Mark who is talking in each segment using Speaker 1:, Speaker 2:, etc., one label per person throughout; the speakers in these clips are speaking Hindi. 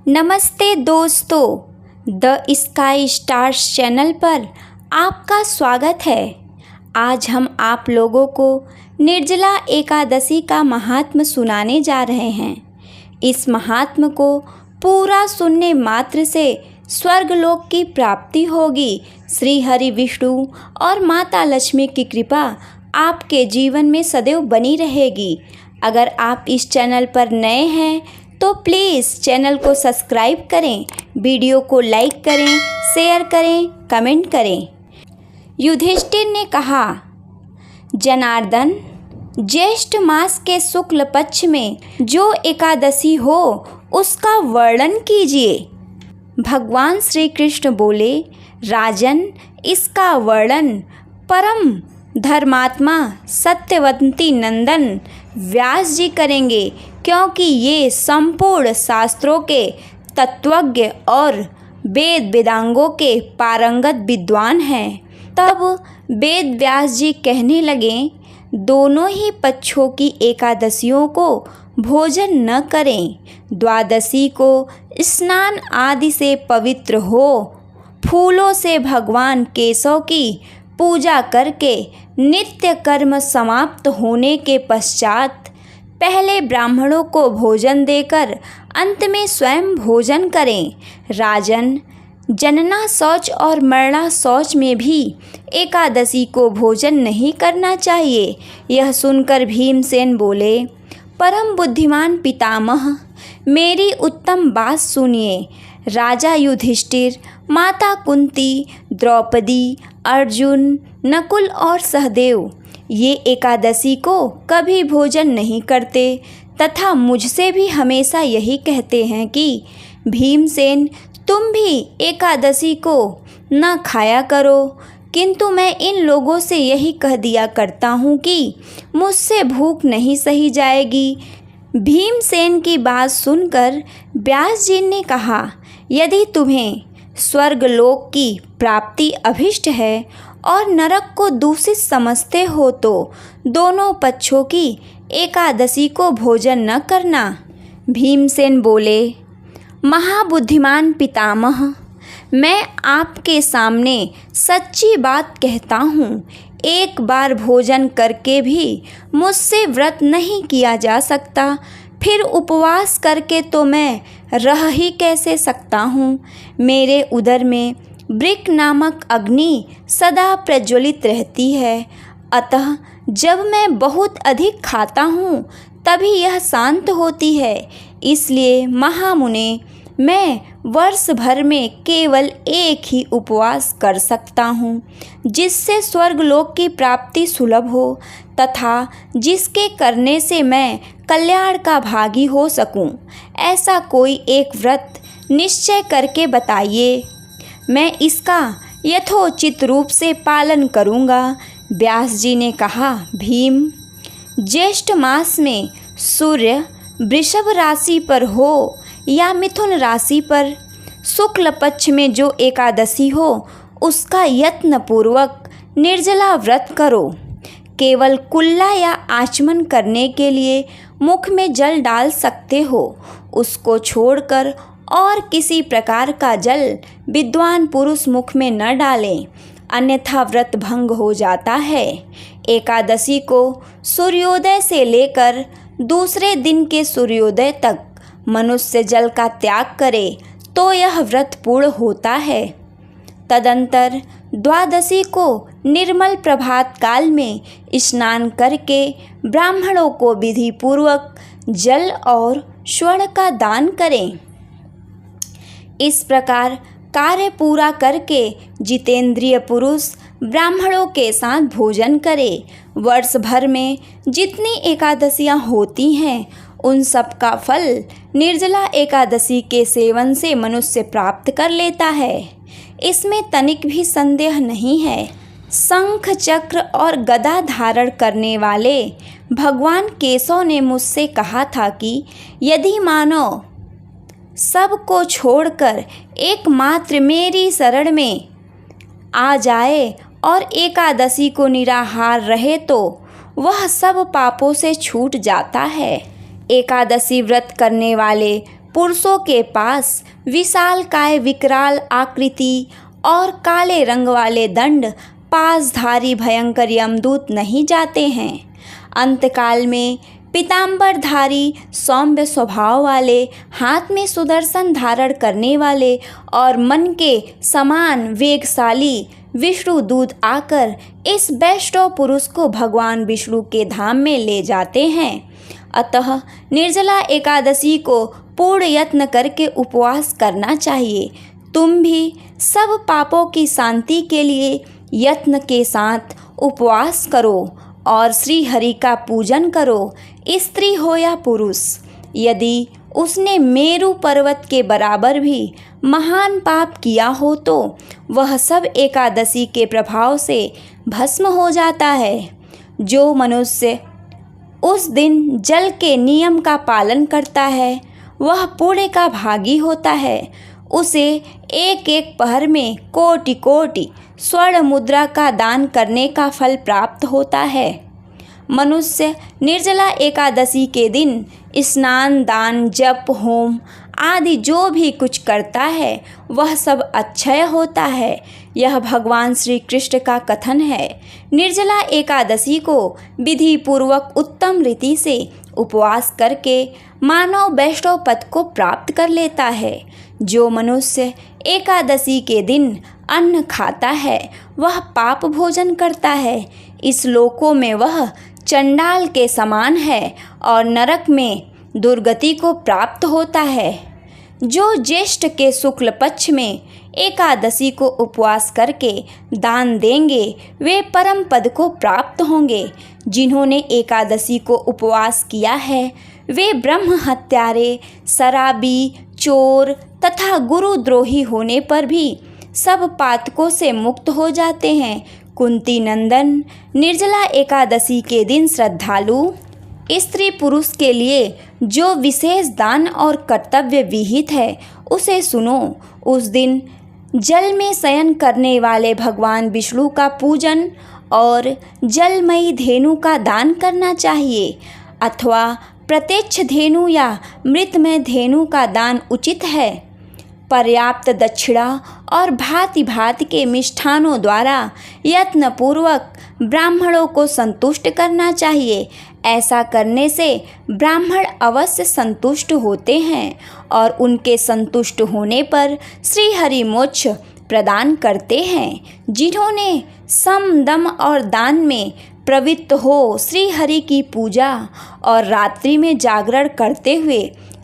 Speaker 1: नमस्ते दोस्तों, द स्काई स्टार्स चैनल पर आपका स्वागत है। आज हम आप लोगों को निर्जला एकादशी का महात्म सुनाने जा रहे हैं। इस महात्म को पूरा सुनने मात्र से स्वर्गलोक की प्राप्ति होगी। श्री हरि विष्णु और माता लक्ष्मी की कृपा आपके जीवन में सदैव बनी रहेगी। अगर आप इस चैनल पर नए हैं तो प्लीज़ चैनल को सब्सक्राइब करें, वीडियो को लाइक करें, शेयर करें, कमेंट करें। युधिष्ठिर ने कहा, जनार्दन, ज्येष्ठ मास के शुक्ल पक्ष में जो एकादशी हो उसका वर्णन कीजिए। भगवान श्री कृष्ण बोले, राजन, इसका वर्णन परम धर्मात्मा सत्यवंती नंदन व्यास जी करेंगे, क्योंकि ये संपूर्ण शास्त्रों के तत्वज्ञ और वेद वेदांगों के पारंगत विद्वान हैं। तब वेद व्यास जी कहने लगे, दोनों ही पक्षों की एकादशियों को भोजन न करें। द्वादशी को स्नान आदि से पवित्र हो फूलों से भगवान केशव की पूजा करके नित्य कर्म समाप्त होने के पश्चात पहले ब्राह्मणों को भोजन देकर अंत में स्वयं भोजन करें। राजन, जनना शौच और मरणा शौच में भी एकादशी को भोजन नहीं करना चाहिए। यह सुनकर भीमसेन बोले, परम बुद्धिमान पितामह, मेरी उत्तम बात सुनिए। राजा युधिष्ठिर, माता कुंती, द्रौपदी, अर्जुन, नकुल और सहदेव ये एकादशी को कभी भोजन नहीं करते तथा मुझसे भी हमेशा यही कहते हैं कि भीमसेन, तुम भी एकादशी को न खाया करो। किंतु मैं इन लोगों से यही कह दिया करता हूँ कि मुझसे भूख नहीं सही जाएगी। भीमसेन की बात सुनकर व्यास जी ने कहा, यदि तुम्हें स्वर्गलोक की प्राप्ति अभिष्ट है और नरक को दूषित समझते हो तो दोनों पक्षों की एकादशी को भोजन न करना। भीमसेन बोले, महाबुद्धिमान पितामह, मैं आपके सामने सच्ची बात कहता हूँ। एक बार भोजन करके भी मुझसे व्रत नहीं किया जा सकता, फिर उपवास करके तो मैं रह ही कैसे सकता हूँ। मेरे उदर में वृक नामक अग्नि सदा प्रज्वलित रहती है, अतः जब मैं बहुत अधिक खाता हूँ तभी यह शांत होती है। इसलिए महामुने, मैं वर्ष भर में केवल एक ही उपवास कर सकता हूँ, जिससे स्वर्गलोक की प्राप्ति सुलभ हो तथा जिसके करने से मैं कल्याण का भागी हो सकूँ। ऐसा कोई एक व्रत निश्चय करके बताइए, मैं इसका यथोचित रूप से पालन करूँगा। व्यास जी ने कहा, भीम, ज्येष्ठ मास में सूर्य वृषभ राशि पर हो या मिथुन राशि पर शुक्ल पक्ष में जो एकादशी हो उसका यत्न पूर्वक निर्जला व्रत करो। केवल कुल्ला या आचमन करने के लिए मुख में जल डाल सकते हो, उसको छोड़कर और किसी प्रकार का जल विद्वान पुरुष मुख में न डालें, अन्यथा व्रत भंग हो जाता है। एकादशी को सूर्योदय से लेकर दूसरे दिन के सूर्योदय तक मनुष्य जल का त्याग करे तो यह व्रत पूर्ण होता है। तदंतर द्वादशी को निर्मल प्रभात काल में स्नान करके ब्राह्मणों को विधि पूर्वक जल और स्वर्ण का दान करें। इस प्रकार कार्य पूरा करके जितेंद्रिय पुरुष ब्राह्मणों के साथ भोजन करे। वर्ष भर में जितनी एकादशियां होती हैं उन सब का फल निर्जला एकादशी के सेवन से मनुष्य प्राप्त कर लेता है, इसमें तनिक भी संदेह नहीं है। शंख चक्र और गदा धारण करने वाले भगवान केशव ने मुझसे कहा था कि यदि मानव सब को छोड़कर एकमात्र मेरी शरण में आ जाए और एकादशी को निराहार रहे तो वह सब पापों से छूट जाता है। एकादशी व्रत करने वाले पुरुषों के पास विशालकाय विकराल आकृति और काले रंग वाले दंड पासधारी भयंकर यमदूत नहीं जाते हैं। अंतकाल में पीताम्बरधारी सौम्य स्वभाव वाले, हाथ में सुदर्शन धारण करने वाले और मन के समान वेगशाली विष्णु दूत आकर इस वैष्णव पुरुष को भगवान विष्णु के धाम में ले जाते हैं। अतः निर्जला एकादशी को पूर्ण यत्न करके उपवास करना चाहिए। तुम भी सब पापों की शांति के लिए यत्न के साथ उपवास करो और श्री हरि का पूजन करो। स्त्री हो या पुरुष, यदि उसने मेरु पर्वत के बराबर भी महान पाप किया हो तो वह सब एकादशी के प्रभाव से भस्म हो जाता है। जो मनुष्य उस दिन जल के नियम का पालन करता है वह पुण्य का भागी होता है। उसे एक एक पहर में कोटि कोटि स्वर्ण मुद्रा का दान करने का फल प्राप्त होता है। मनुष्य निर्जला एकादशी के दिन स्नान, दान, जप, होम आदि जो भी कुछ करता है वह सब अक्षय होता है। यह भगवान श्री कृष्ण का कथन है। निर्जला एकादशी को विधि पूर्वक उत्तम रीति से उपवास करके मानव वैष्णव पद को प्राप्त कर लेता है। जो मनुष्य एकादशी के दिन अन्न खाता है वह पाप भोजन करता है। इस लोकों में वह चंडाल के समान है और नरक में दुर्गति को प्राप्त होता है। जो ज्येष्ठ के शुक्ल पक्ष में एकादशी को उपवास करके दान देंगे वे परम पद को प्राप्त होंगे। जिन्होंने एकादशी को उपवास किया है वे ब्रह्म हत्यारे, शराबी, चोर तथा गुरुद्रोही होने पर भी सब पातकों से मुक्त हो जाते हैं। कुंती नंदन, निर्जला एकादशी के दिन श्रद्धालु स्त्री पुरुष के लिए जो विशेष दान और कर्तव्य विहित है उसे सुनो। उस दिन जल में शयन करने वाले भगवान विष्णु का पूजन और जलमयी धेनु का दान करना चाहिए अथवा प्रत्यक्ष धेनु या मृतमय धेनु का दान उचित है। पर्याप्त दक्षिणा और भांति भांति के मिष्ठानों द्वारा यत्नपूर्वक ब्राह्मणों को संतुष्ट करना चाहिए। ऐसा करने से ब्राह्मण अवश्य संतुष्ट होते हैं और उनके संतुष्ट होने पर श्री हरि मोक्ष प्रदान करते हैं। जिन्होंने सम, दम और दान में प्रवृत्त हो श्री हरि की पूजा और रात्रि में जागरण करते हुए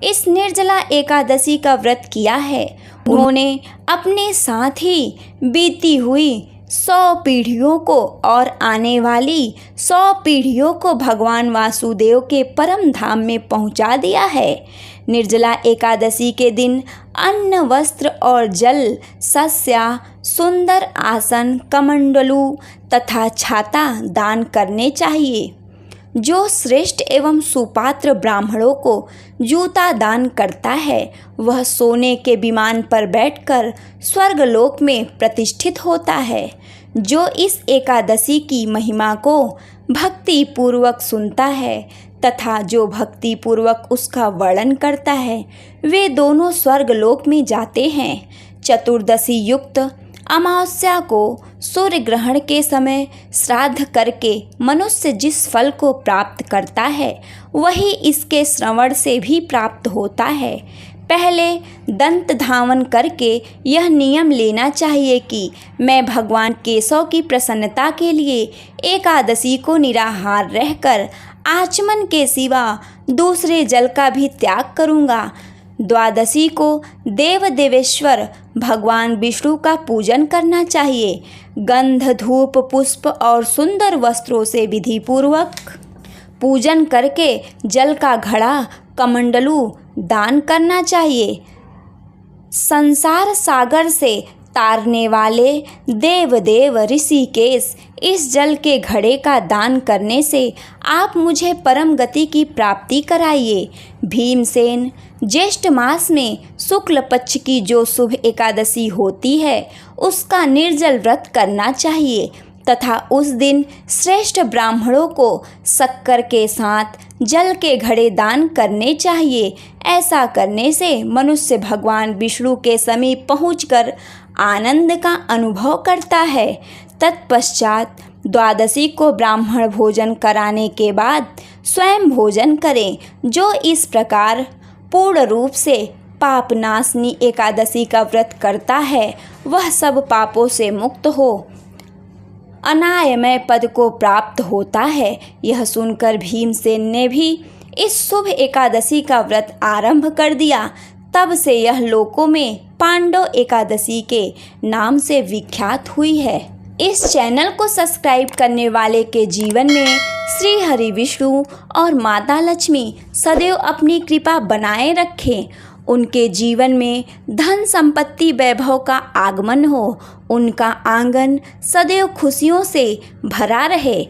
Speaker 1: इस निर्जला एकादशी का व्रत किया है उन्होंने अपने साथ ही बीती हुई 100 पीढ़ियों को और आने वाली 100 पीढ़ियों को भगवान वासुदेव के परम धाम में पहुंचा दिया है। निर्जला एकादशी के दिन अन्न, वस्त्र और जल, सस्या, सुंदर आसन, कमंडलू तथा छाता दान करने चाहिए। जो श्रेष्ठ एवं सुपात्र ब्राह्मणों को जूता दान करता है वह सोने के विमान पर बैठकर स्वर्गलोक में प्रतिष्ठित होता है। जो इस एकादशी की महिमा को भक्ति पूर्वक सुनता है तथा जो भक्ति पूर्वक उसका वर्णन करता है वे दोनों स्वर्गलोक में जाते हैं। चतुर्दशी युक्त अमावस्या को सूर्य ग्रहण के समय श्राद्ध करके मनुष्य जिस फल को प्राप्त करता है वही इसके श्रवण से भी प्राप्त होता है। पहले दंत धावन करके यह नियम लेना चाहिए कि मैं भगवान केशव की प्रसन्नता के लिए एकादशी को निराहार रहकर आचमन के सिवा दूसरे जल का भी त्याग करूँगा। द्वादशी को देव देवेश्वर भगवान विष्णु का पूजन करना चाहिए। गंध, धूप, पुष्प और सुंदर वस्त्रों से विधि पूर्वक पूजन करके जल का घड़ा, कमंडलू दान करना चाहिए। संसार सागर से तारने वाले देवदेव ऋषिकेश, इस जल के घड़े का दान करने से आप मुझे परम गति की प्राप्ति कराइए। भीमसेन, ज्येष्ठ मास में शुक्ल पक्ष की जो शुभ एकादशी होती है उसका निर्जल व्रत करना चाहिए तथा उस दिन श्रेष्ठ ब्राह्मणों को शक्कर के साथ जल के घड़े दान करने चाहिए। ऐसा करने से मनुष्य भगवान विष्णु के समीप पहुंचकर आनंद का अनुभव करता है। तत्पश्चात द्वादशी को ब्राह्मण भोजन कराने के बाद स्वयं भोजन करें। जो इस प्रकार पूर्ण रूप से पापनाशनी एकादशी का व्रत करता है वह सब पापों से मुक्त हो अनायमय पद को प्राप्त होता है। यह सुनकर भीमसेन ने भी इस शुभ एकादशी का व्रत आरंभ कर दिया। तब से यह लोकों में पांडव एकादशी के नाम से विख्यात हुई है। इस चैनल को सब्सक्राइब करने वाले के जीवन में श्री हरि विष्णु और माता लक्ष्मी सदैव अपनी कृपा बनाए रखें। उनके जीवन में धन संपत्ति वैभव का आगमन हो। उनका आंगन सदैव खुशियों से भरा रहे।